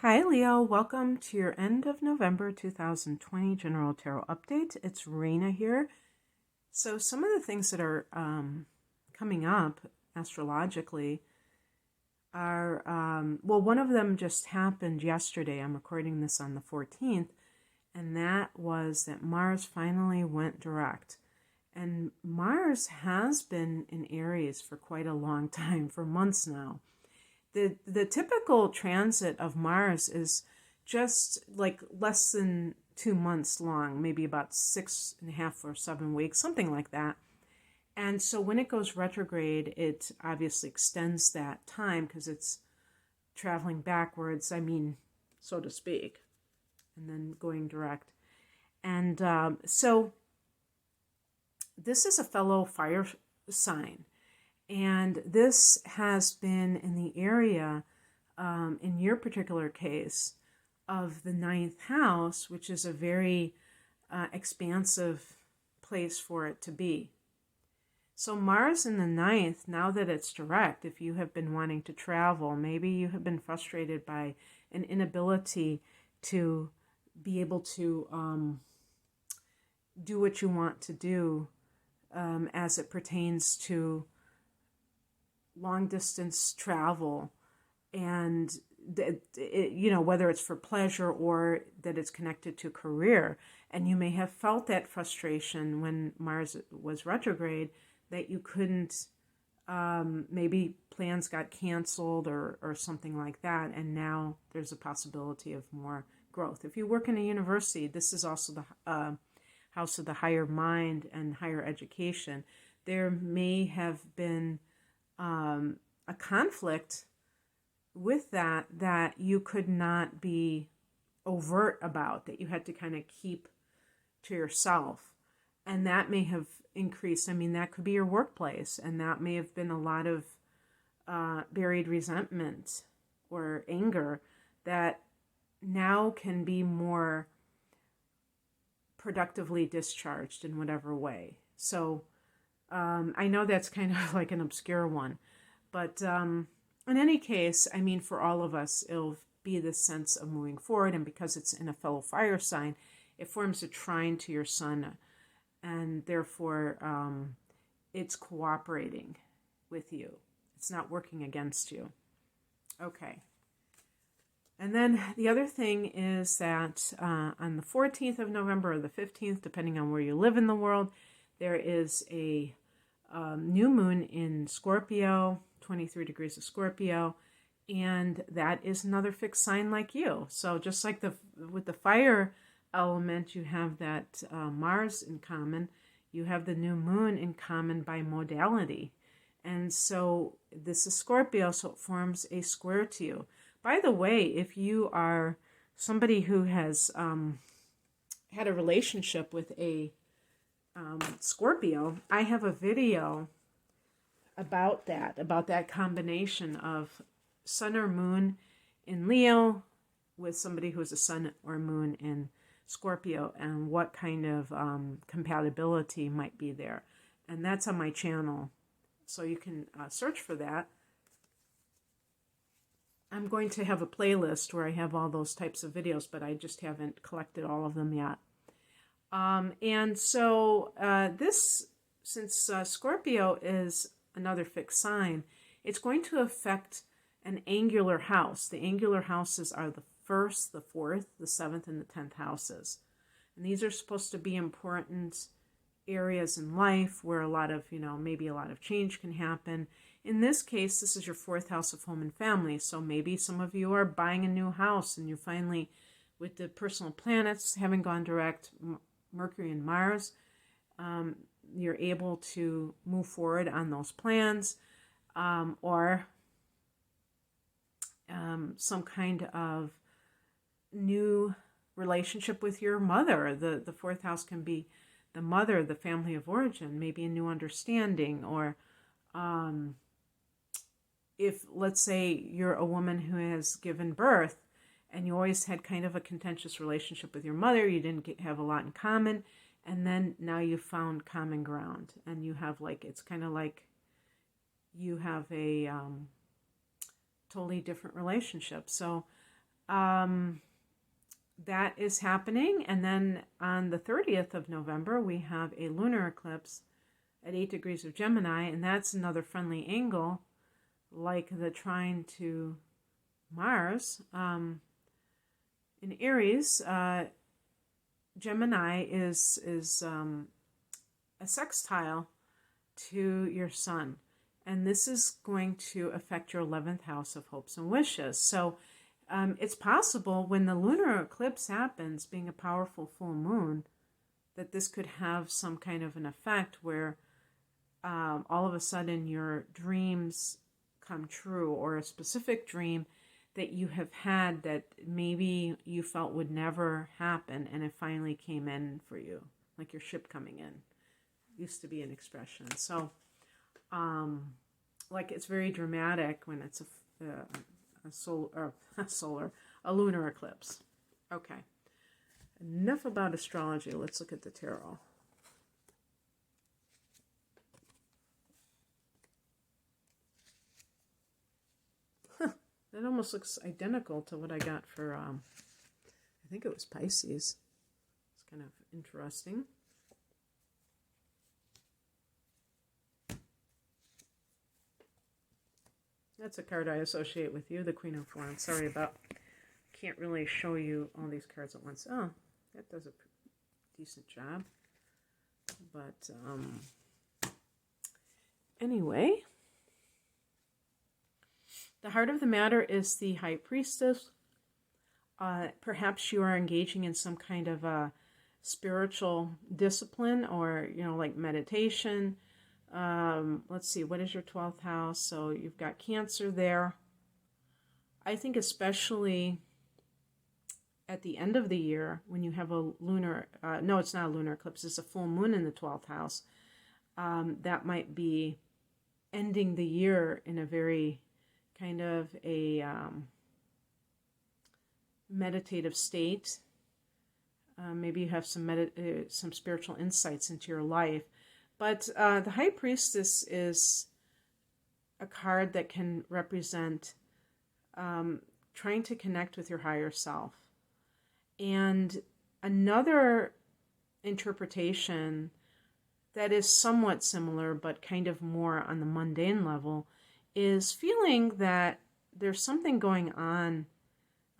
Hi, Leo. Welcome to your end of November 2020 General Tarot Update. It's Raina here. So, some of the things that are coming up astrologically are, well, one of them just happened yesterday. I'm recording this on the 14th, and that was that Mars finally went direct. And Mars has been in Aries for quite a long time, for months now. The typical transit of Mars is just like less than 2 months long, maybe about 6.5 or 7 weeks, something like that. And so when it goes retrograde, it obviously extends that time because it's traveling backwards, so to speak, and then going direct. And so this is a fellow fire sign. And this has been in the area, in your particular case, of the ninth house, which is a very expansive place for it to be. So Mars in the ninth, now that it's direct, if you have been wanting to travel, maybe you have been frustrated by an inability to be able to do what you want to do as it pertains to long distance travel, and whether it's for pleasure or that it's connected to career. And you may have felt that frustration when Mars was retrograde, that you couldn't, maybe plans got canceled or something like that, and now there's a possibility of more growth. If you work in a university, this is also the house of the higher mind and higher education. There may have been a conflict with that you could not be overt about, that you had to kind of keep to yourself. And that may have increased. That could be your workplace, and that may have been a lot of buried resentment or anger that now can be more productively discharged in whatever way. So I know that's kind of like an obscure one, but in any case, for all of us, it'll be this sense of moving forward. And because it's in a fellow fire sign, it forms a trine to your sun, and therefore it's cooperating with you. It's not working against you. Okay. And then the other thing is that on the 14th of November or the 15th, depending on where you live in the world, there is a new moon in Scorpio, 23 degrees of Scorpio, and that is another fixed sign like you. So just like with the fire element, you have that Mars in common, you have the new moon in common by modality. And so this is Scorpio, so it forms a square to you. By the way, if you are somebody who has had a relationship with a Scorpio, I have a video about that combination of sun or moon in Leo with somebody who is a sun or moon in Scorpio, and what kind of compatibility might be there. And that's on my channel, so you can search for that. I'm going to have a playlist where I have all those types of videos, but I just haven't collected all of them yet. And so since Scorpio is another fixed sign, it's going to affect an angular house. The angular houses are the 1st, the 4th, the 7th, and the 10th houses. And these are supposed to be important areas in life where a lot of, maybe a lot of change can happen. In this case, this is your 4th house of home and family. So maybe some of you are buying a new house, and you're finally, with the personal planets having gone direct, Mercury and Mars, you're able to move forward on those plans, or some kind of new relationship with your mother. The 4th house can be the mother, the family of origin, maybe a new understanding, or if, let's say, you're a woman who has given birth and you always had kind of a contentious relationship with your mother, you didn't have a lot in common, and then now you found common ground, and you have it's kind of like you have a totally different relationship. So that is happening. And then on the 30th of November, we have a lunar eclipse at 8 degrees of Gemini, and that's another friendly angle, like the trine to Mars. In Aries, Gemini is a sextile to your sun. And this is going to affect your 11th house of hopes and wishes. So it's possible when the lunar eclipse happens, being a powerful full moon, that this could have some kind of an effect where all of a sudden your dreams come true, or a specific dream that you have had that maybe you felt would never happen, and it finally came in for you, like your ship coming in. Used to be an expression. So, like, it's very dramatic when it's a lunar eclipse. Okay. Enough about astrology. Let's look at the tarot. That almost looks identical to what I got for, I think it was Pisces. It's kind of interesting. That's a card I associate with you, the Queen of Wands. Sorry about, can't really show you all these cards at once. Oh, that does a decent job. But anyway, the heart of the matter is the High Priestess. Perhaps you are engaging in some kind of a spiritual discipline, or, like meditation. Let's see, what is your 12th house? So you've got Cancer there. I think especially at the end of the year, when you have a lunar, no, it's not a lunar eclipse, it's a full moon in the 12th house. That might be ending the year in a very kind of a meditative state. Maybe you have some spiritual insights into your life. But the High Priestess is a card that can represent trying to connect with your higher self. And another interpretation that is somewhat similar, but kind of more on the mundane level, is feeling that there's something going on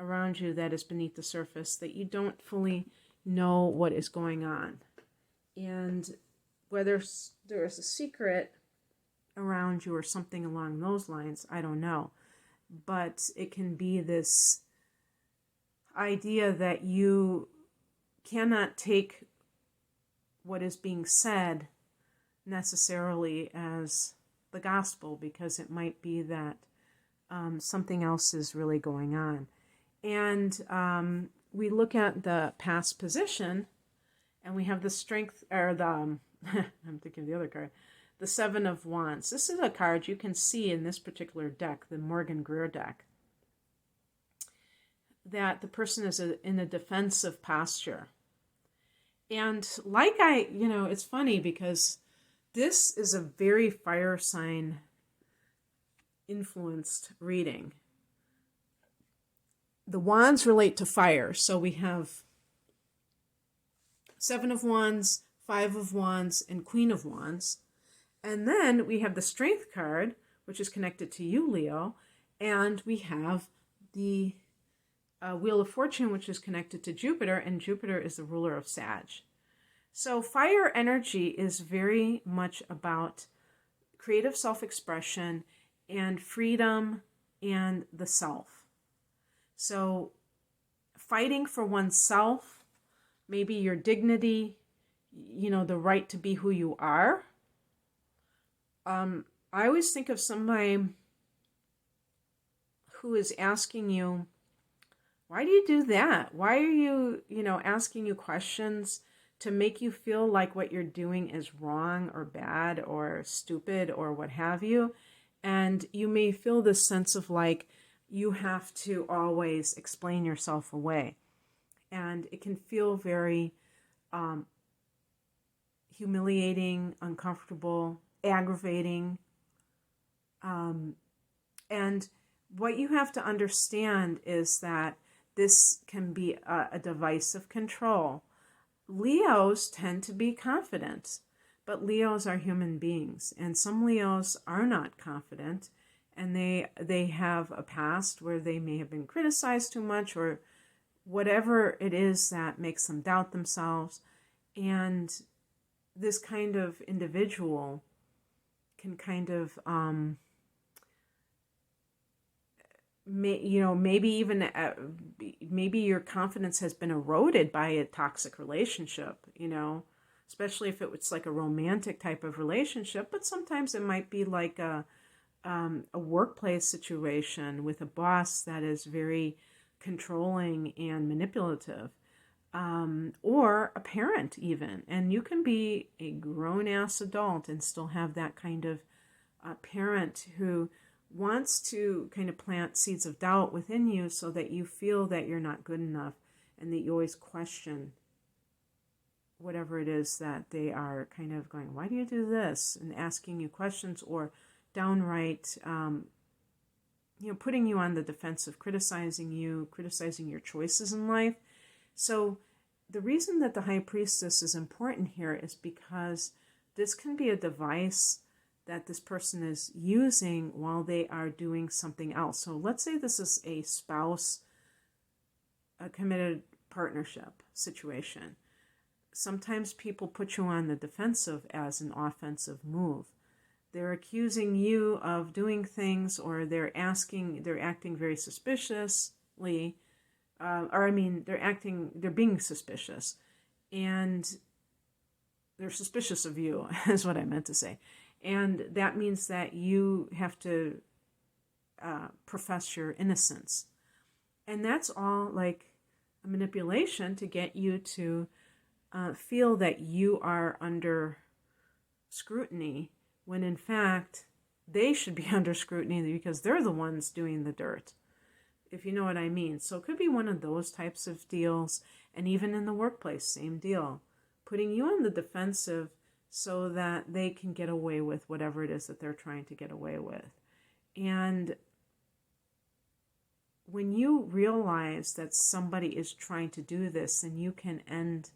around you that is beneath the surface, that you don't fully know what is going on. And whether there is a secret around you or something along those lines, I don't know. But it can be this idea that you cannot take what is being said necessarily as the gospel, because it might be that something else is really going on. And we look at the past position, and we have the strength, or the, I'm thinking of the other card, the Seven of Wands. This is a card you can see in this particular deck, the Morgan Greer deck, that the person is in a defensive posture. And like it's funny because this is a very fire sign influenced reading. The wands relate to fire. So we have Seven of Wands, Five of Wands, and Queen of Wands. And then we have the Strength card, which is connected to you, Leo. And we have the Wheel of Fortune, which is connected to Jupiter. And Jupiter is the ruler of Sag. So fire energy is very much about creative self-expression and freedom and the self. So fighting for oneself, maybe your dignity, the right to be who you are. I always think of somebody who is asking you, why do you do that? Why are you, asking you questions to make you feel like what you're doing is wrong or bad or stupid or what have you. And you may feel this sense of like you have to always explain yourself away. And it can feel very humiliating, uncomfortable, aggravating. And what you have to understand is that this can be a device of control. Leos tend to be confident, but Leos are human beings, and some Leos are not confident, and they have a past where they may have been criticized too much, or whatever it is that makes them doubt themselves. And this kind of individual can kind of maybe even maybe your confidence has been eroded by a toxic relationship, especially if it's like a romantic type of relationship. But sometimes it might be like a workplace situation with a boss that is very controlling and manipulative, or a parent even. And you can be a grown-ass adult and still have that kind of parent who wants to kind of plant seeds of doubt within you so that you feel that you're not good enough and that you always question whatever it is that they are kind of going, why do you do this? And asking you questions, or downright, putting you on the defensive, criticizing your choices in life. So the reason that the High Priestess is important here is because this can be a device that this person is using while they are doing something else. So let's say this is a spouse, a committed partnership situation. Sometimes people put you on the defensive as an offensive move. They're accusing you of doing things, or they're acting very suspiciously, they're being suspicious, and they're suspicious of you, is what I meant to say. And that means that you have to profess your innocence. And that's all like a manipulation to get you to feel that you are under scrutiny, when in fact they should be under scrutiny because they're the ones doing the dirt, if you know what I mean. So it could be one of those types of deals. And even in the workplace, same deal. Putting you on the defensive so that they can get away with whatever it is that they're trying to get away with. And when you realize that somebody is trying to do this, then you can end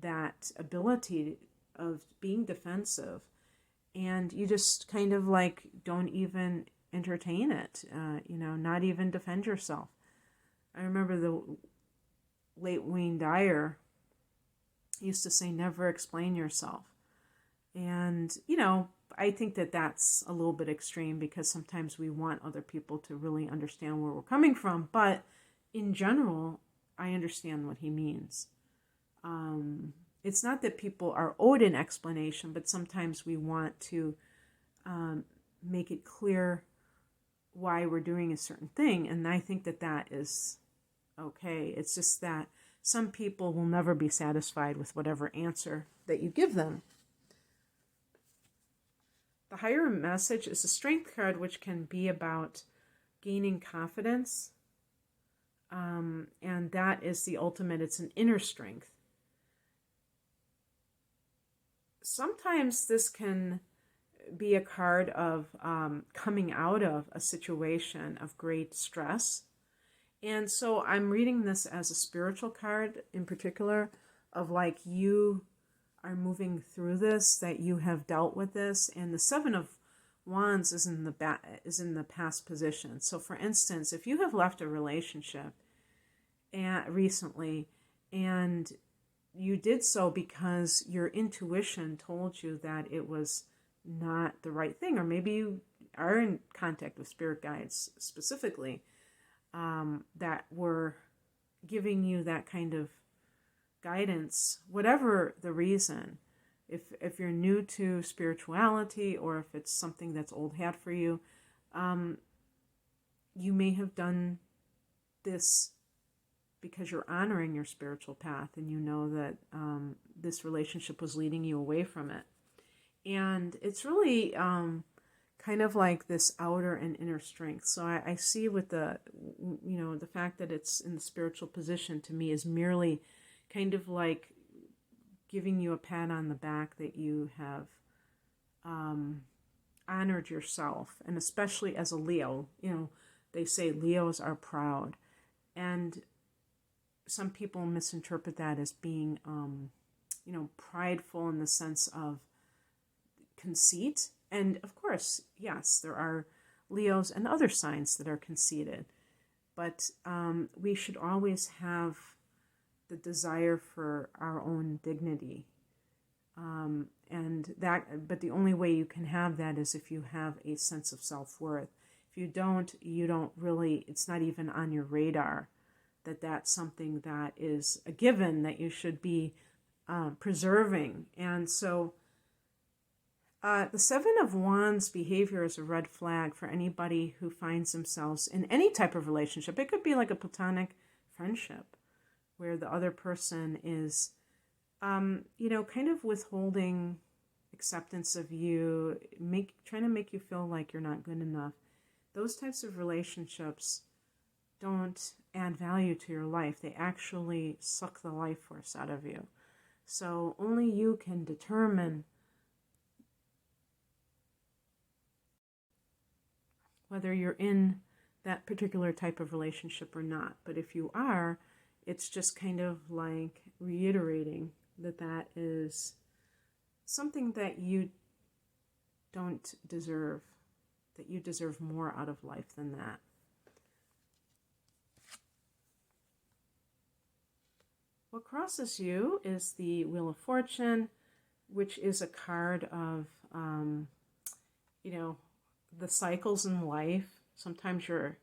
that ability of being defensive, and you just kind of like don't even entertain it, not even defend yourself. I remember the late Wayne Dyer used to say, never explain yourself. And, I think that that's a little bit extreme, because sometimes we want other people to really understand where we're coming from. But in general, I understand what he means. It's not that people are owed an explanation, but sometimes we want to make it clear why we're doing a certain thing. And I think that that is okay. It's just that some people will never be satisfied with whatever answer that you give them. The higher message is a strength card, which can be about gaining confidence. And that is the ultimate. It's an inner strength. Sometimes this can be a card of coming out of a situation of great stress. And so I'm reading this as a spiritual card in particular, of like you are moving through this, that you have dealt with this. And the Seven of Wands is in the past position. So for instance, if you have left a relationship recently, and you did so because your intuition told you that it was not the right thing, or maybe you are in contact with spirit guides specifically that were giving you that kind of guidance, whatever the reason. If you're new to spirituality, or if it's something that's old hat for you, you may have done this because you're honoring your spiritual path, and you know that this relationship was leading you away from it. And it's really kind of like this outer and inner strength. So I see with the fact that it's in the spiritual position, to me, is merely kind of like giving you a pat on the back that you have honored yourself. And especially as a Leo, they say Leos are proud. And some people misinterpret that as being, prideful in the sense of conceit. And of course, yes, there are Leos and other signs that are conceited. But we should always have the desire for our own dignity. But the only way you can have that is if you have a sense of self-worth. If you don't really, it's not even on your radar that that's something that is a given that you should be preserving. And so the Seven of Wands behavior is a red flag for anybody who finds themselves in any type of relationship. It could be like a platonic friendship where the other person is, kind of withholding acceptance of you, trying to make you feel like you're not good enough. Those types of relationships don't add value to your life. They actually suck the life force out of you. So only you can determine whether you're in that particular type of relationship or not. But if you are, it's just kind of like reiterating that is something that you don't deserve, that you deserve more out of life than that. What crosses you is the Wheel of Fortune, which is a card of, the cycles in life. Sometimes you're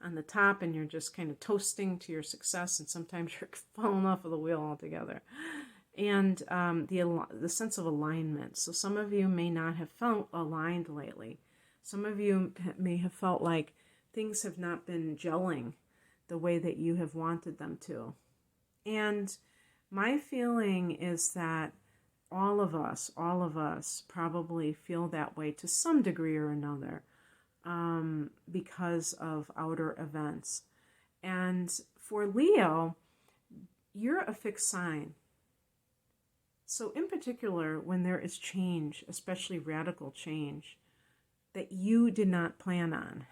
on the top and you're just kind of toasting to your success, and sometimes you're falling off of the wheel altogether. And the sense of alignment. So some of you may not have felt aligned lately. Some of you may have felt like things have not been gelling the way that you have wanted them to. And my feeling is that all of us probably feel that way to some degree or another, because of outer events. And for Leo, you're a fixed sign. So in particular, when there is change, especially radical change, that you did not plan on,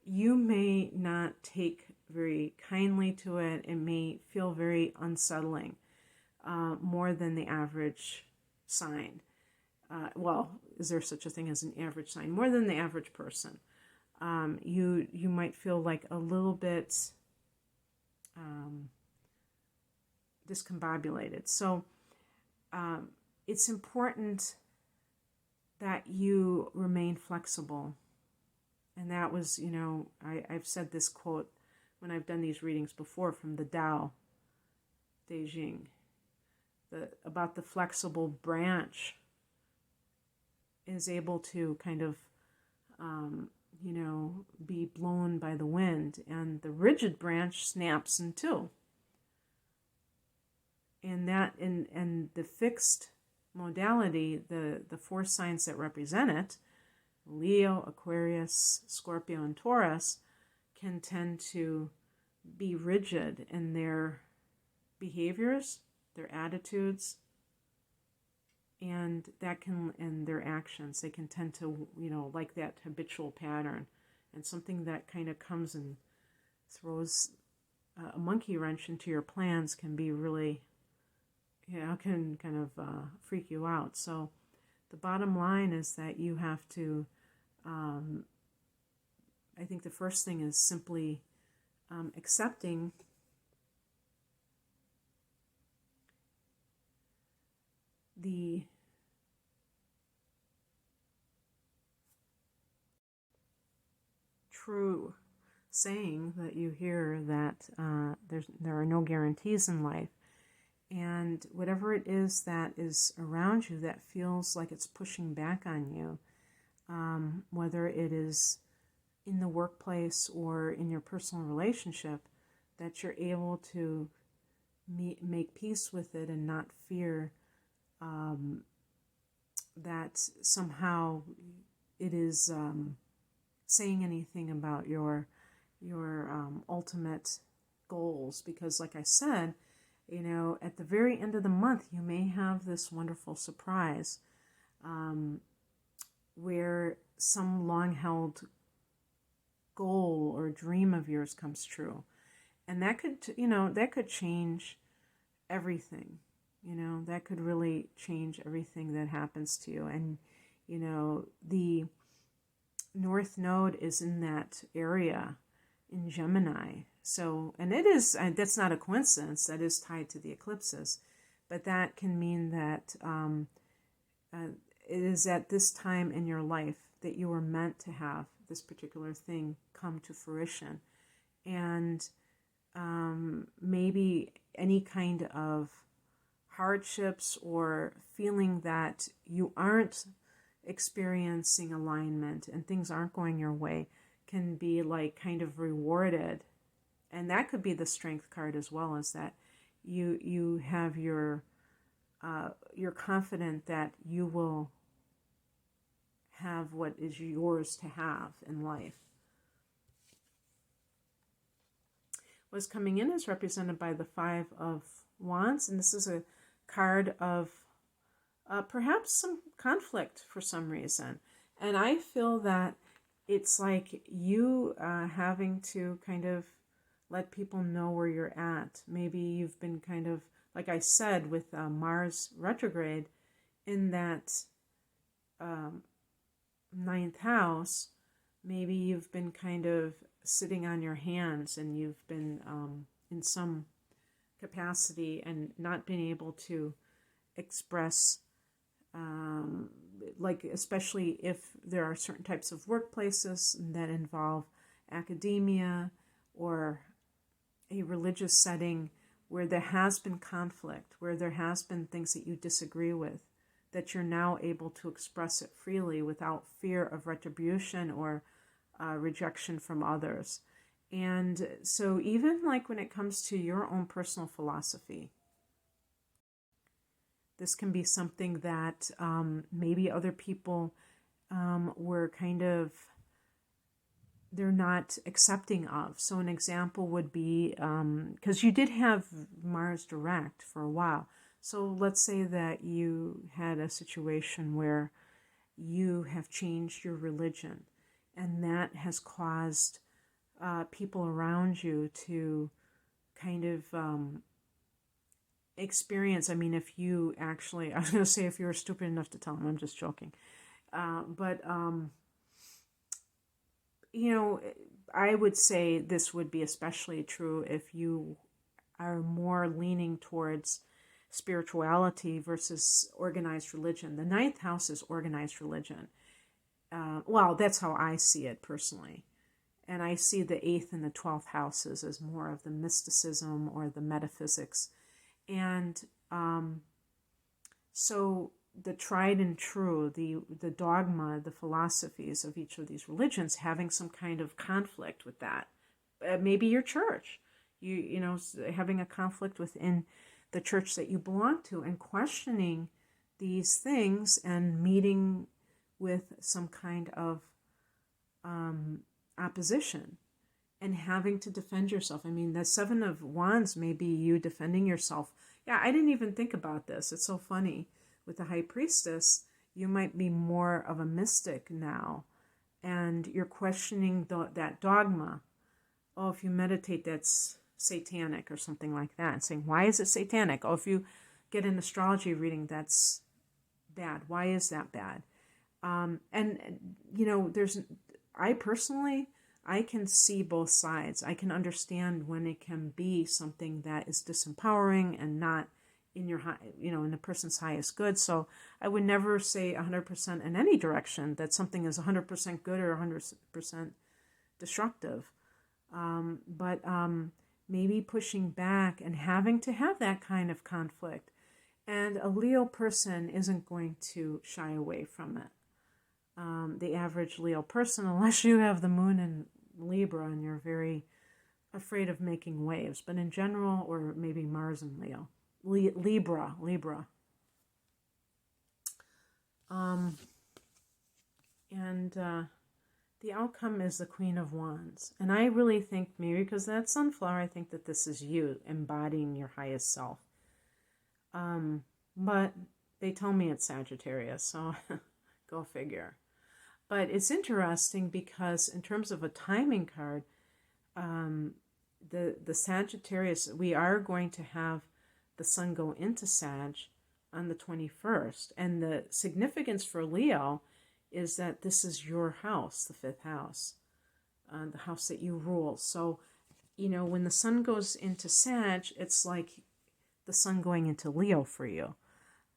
you may not take very kindly to it. It may feel very unsettling, more than the average sign. Is there such a thing as an average sign? More than the average person. You might feel like a little bit discombobulated. So it's important that you remain flexible. And that was, I've said this quote when I've done these readings before from the Tao Te Ching, about the flexible branch is able to kind of, be blown by the wind, and the rigid branch snaps in two. And the fixed modality, the four signs that represent it, Leo, Aquarius, Scorpio, and Taurus, can tend to be rigid in their behaviors, their attitudes, and their actions. They can tend to, like that habitual pattern, and something that kind of comes and throws a monkey wrench into your plans can be really, can kind of freak you out. So the bottom line is that you have to, I think the first thing is simply accepting the true saying that you hear that there are no guarantees in life. And whatever it is that is around you that feels like it's pushing back on you, whether it is in the workplace or in your personal relationship, that you're able to make peace with it and not fear that somehow it is saying anything about your ultimate goals. Because like I said, at the very end of the month, you may have this wonderful surprise where some long-held goal or dream of yours comes true. And that could, that could change everything. That could really change everything that happens to you. And, the North Node is in that area in Gemini. So, and that's not a coincidence, that is tied to the eclipses. But that can mean that it is at this time in your life that you were meant to have this particular thing come to fruition. And maybe any kind of hardships or feeling that you aren't experiencing alignment and things aren't going your way can be like kind of rewarded. And that could be the strength card as well, as that you have you're confident that you will have what is yours to have in life. What's coming in is represented by the Five of Wands, and this is a card of perhaps some conflict for some reason. And I feel that it's like you having to kind of let people know where you're at. Maybe you've been kind of, like I said, with Mars retrograde in that ninth house, maybe you've been kind of sitting on your hands and you've been in some capacity and not been able to express, like especially if there are certain types of workplaces that involve academia or a religious setting where there has been conflict, where there has been things that you disagree with, that you're now able to express it freely without fear of retribution or rejection from others. And so even like when it comes to your own personal philosophy, this can be something that maybe other people were kind of, they're not accepting of. So an example would be, because you did have Mars direct for a while. So let's say that you had a situation where you have changed your religion, and that has caused people around you to kind of experience, I mean, if you actually, I was going to say if you were stupid enough to tell them, I'm just joking. But I would say this would be especially true if you are more leaning towards spirituality versus organized religion. The ninth house is organized religion. Well, that's how I see it personally. And I see the 8th and the 12th houses as more of the mysticism or the metaphysics. And so the tried and true, the dogma, the philosophies of each of these religions having some kind of conflict with that. Maybe your church, having a conflict within the church that you belong to and questioning these things and meeting with some kind of opposition and having to defend yourself. I mean, the 7 of Wands may be you defending yourself. Yeah, I didn't even think about this. It's so funny. With the High Priestess, you might be more of a mystic now, and you're questioning that dogma. Oh, if you meditate, that's satanic or something like that. And saying, why is it satanic? Oh, if you get an astrology reading, that's bad. Why is that bad? I can see both sides. I can understand when it can be something that is disempowering and not in your in a person's highest good. So I would never say 100% in any direction that something is 100% good or 100% destructive. But maybe pushing back and having to have that kind of conflict. And a Leo person isn't going to shy away from it. The average Leo person, unless you have the moon in Libra and you're very afraid of making waves. But in general, or maybe Mars in Leo. Libra. The outcome is the Queen of Wands. And I really think, maybe because that's sunflower, I think that this is you embodying your highest self. But they tell me it's Sagittarius, so go figure. But it's interesting because in terms of a timing card, the Sagittarius, we are going to have the sun go into Sag on the 21st. And the significance for Leo is that this is your house, the fifth house, the house that you rule. So, when the sun goes into Sag, it's like the sun going into Leo for you.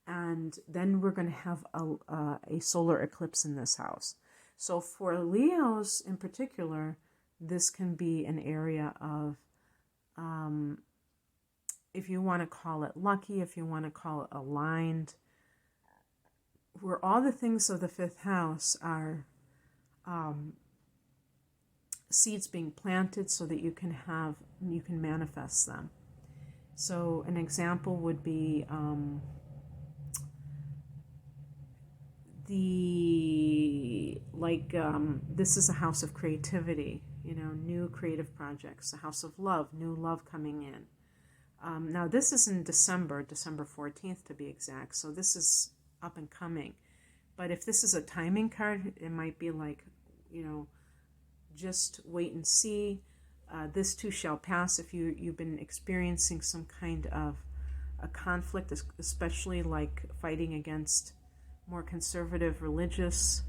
And then we're going to have a solar eclipse in this house. So for Leos in particular, this can be an area of, if you want to call it lucky, if you want to call it aligned, where all the things of the fifth house are seeds being planted so that you can manifest them. So an example would be this is a house of creativity, new creative projects, a house of love, new love coming in. Now this is in December 14th to be exact, so this is up and coming. But if this is a timing card, it might be like, just wait and see. This too shall pass. If you've been experiencing some kind of a conflict, especially like fighting against more conservative religious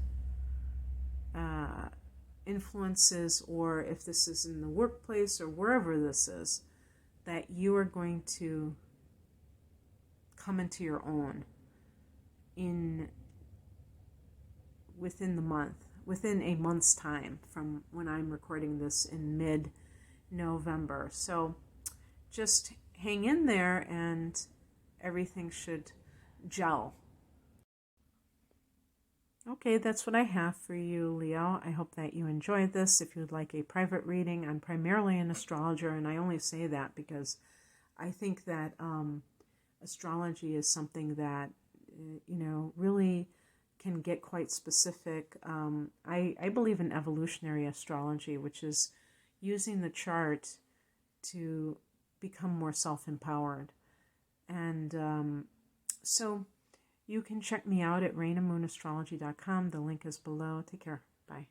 influences, or if this is in the workplace or wherever this is, that you are going to come into your own within a month's time from when I'm recording this in mid-November. So just hang in there and everything should gel. Okay, that's what I have for you, Leo. I hope that you enjoyed this. If you'd like a private reading, I'm primarily an astrologer, and I only say that because I think that astrology is something that, really can get quite specific. I believe in evolutionary astrology, which is using the chart to become more self-empowered. And so you can check me out at rainamoonastrology.com. The link is below. Take care. Bye.